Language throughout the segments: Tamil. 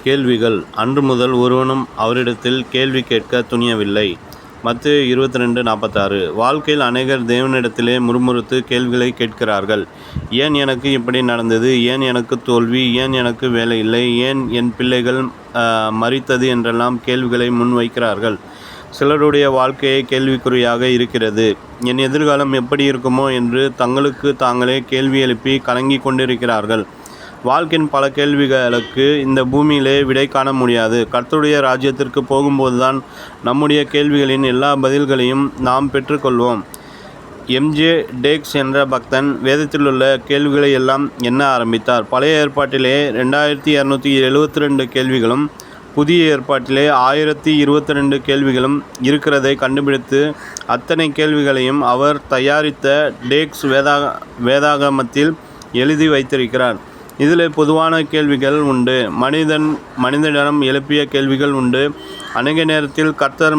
கேள்விகள். அன்று முதல் ஒருவனும் அவரிடத்தில் கேள்வி கேட்க துணியவில்லை. மத்தேயு 22:46. வாழ்க்கையில் அநேகர் தேவனிடத்திலே முறுமுறுத்து கேள்விகளை கேட்கிறார்கள். ஏன் எனக்கு இப்படி நடந்தது? ஏன் எனக்கு தோல்வி? ஏன் எனக்கு வேலை இல்லை? ஏன் என் பிள்ளைகள் மரித்தது என்றெல்லாம் கேள்விகளை முன்வைக்கிறார்கள். சிலருடைய வாழ்க்கையை கேள்விக்குறியாக இருக்கிறது. என் எதிர்காலம் எப்படி இருக்குமோ என்று தங்களுக்கு தாங்களே கேள்வி எழுப்பி கலங்கி கொண்டிருக்கிறார்கள். வாழ்க்கையின் பல கேள்விகளுக்கு இந்த பூமியிலே விடை காண முடியாது. கர்த்தருடைய ராஜ்யத்திற்கு போகும்போதுதான் நம்முடைய கேள்விகளின் எல்லா பதில்களையும் நாம் பெற்றுக்கொள்வோம். எம்.ஜே. டேக்ஸ் என்ற பக்தன் வேதத்திலுள்ள கேள்விகளை எல்லாம் எண்ண ஆரம்பித்தார். பழைய ஏற்பாட்டிலே 2272 கேள்விகளும் புதிய ஏற்பாட்டிலே 1022 கேள்விகளும் இருக்கிறதை கண்டுபிடித்து அத்தனை கேள்விகளையும் அவர் தயாரித்த டேக்ஸ் வேதாகமத்தில் எழுதி வைத்திருக்கிறார். இதில் பொதுவான கேள்விகள் உண்டு. மனிதனிடம் எழுப்பிய கேள்விகள் உண்டு. அநேக நேரத்தில் கர்த்தர்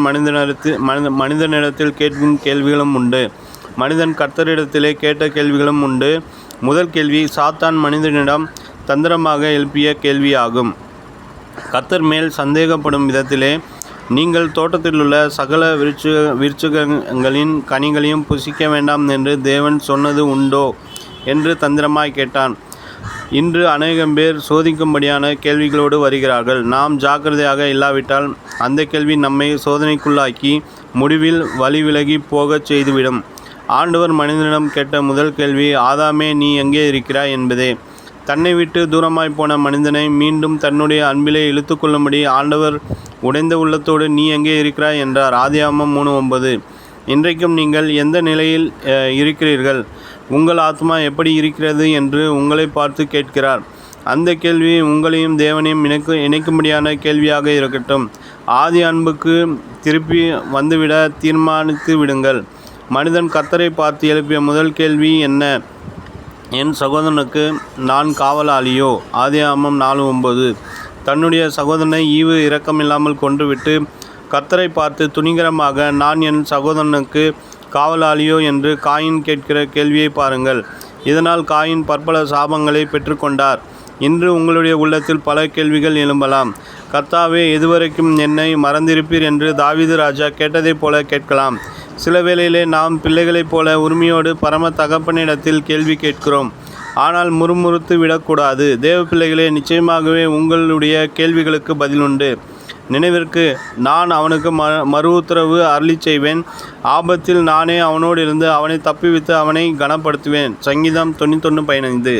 மனிதனிடத்தில் கேட்கும் கேள்விகளும் உண்டு. மனிதன் கர்த்தரிடத்திலே கேட்ட கேள்விகளும் உண்டு. முதல் கேள்வி சாத்தான் மனிதனிடம் தந்திரமாக எழுப்பிய கேள்வியாகும். கர்த்தர் மேல் சந்தேகப்படும் விதத்திலே, நீங்கள் தோட்டத்திலுள்ள சகல விருட்சங்களின் கனிகளையும் புசிக்க வேண்டாம் என்று தேவன் சொன்னது உண்டோ என்று தந்திரமாய் கேட்டான். இன்று அநேகம் பேர் சோதிக்கும்படியான கேள்விகளோடு வருகிறார்கள். நாம் ஜாக்கிரதையாக இல்லாவிட்டால் அந்த கேள்வி நம்மை சோதனைக்குள்ளாக்கி முடிவில் வழி விலகி போகச் செய்துவிடும். ஆண்டவர் மனிதனிடம் கேட்ட முதல் கேள்வி, ஆதாமே நீ எங்கே இருக்கிறாய் என்பதே. தன்னை விட்டு தூரமாய் போன மனிதனை மீண்டும் தன்னுடைய அன்பிலே இழுத்து கொள்ளும்படி ஆண்டவர் உடைந்த உள்ளத்தோடு நீ எங்கே இருக்கிறாய் என்றார். ஆதியாகமம் 3:9. இன்றைக்கும் நீங்கள் எந்த நிலையில் இருக்கிறீர்கள்? உங்கள் ஆத்மா எப்படி இருக்கிறது என்று உங்களை பார்த்து கேட்கிறார். அந்த கேள்வி உங்களையும் தேவனையும் இணைக்கும்படியான கேள்வியாக இருக்கட்டும். ஆதி அன்புக்கு திருப்பி வந்துவிட தீர்மானித்து விடுங்கள். மனிதன் கர்த்தரை பார்த்து எழுப்பிய முதல் கேள்வி என்ன? என் சகோதரனுக்கு நான் காவலாளியோ? ஆதியாகமம் 4:9. தன்னுடைய சகோதரனை ஈவு இரக்கமில்லாமல் கொன்றுவிட்டு கர்த்தரை பார்த்து துணிகரமாக நான் என் சகோதரனுக்கு காவலாளியோ என்று காயின் கேட்கிற கேள்வியை பாருங்கள். இதனால் காயின் பற்பல சாபங்களை பெற்றுக்கொண்டார். இன்று உங்களுடைய உள்ளத்தில் பல கேள்விகள் எழும்பலாம். கர்த்தாவே, எதுவரைக்கும் என்னை மறந்திருப்பீர் என்று தாவீது ராஜா கேட்டதைப் போல கேட்கலாம். சில வேளையிலே நாம் பிள்ளைகளைப் போல உரிமையோடு பரம தகப்பனிடத்தில் கேள்வி கேட்கிறோம். ஆனால் முறுமுறுத்து விடக்கூடாது. தேவ பிள்ளைகளே, நிச்சயமாகவே உங்களுடைய கேள்விகளுக்கு பதிலுண்டு. நினைவிற்கு, நான் அவனுக்கு மறு உத்தரவு அருளி செய்வேன். ஆபத்தில் நானே அவனோடு இருந்து அவனை தப்புவித்து அவனை கனப்படுத்துவேன். சங்கீதம் 91:15.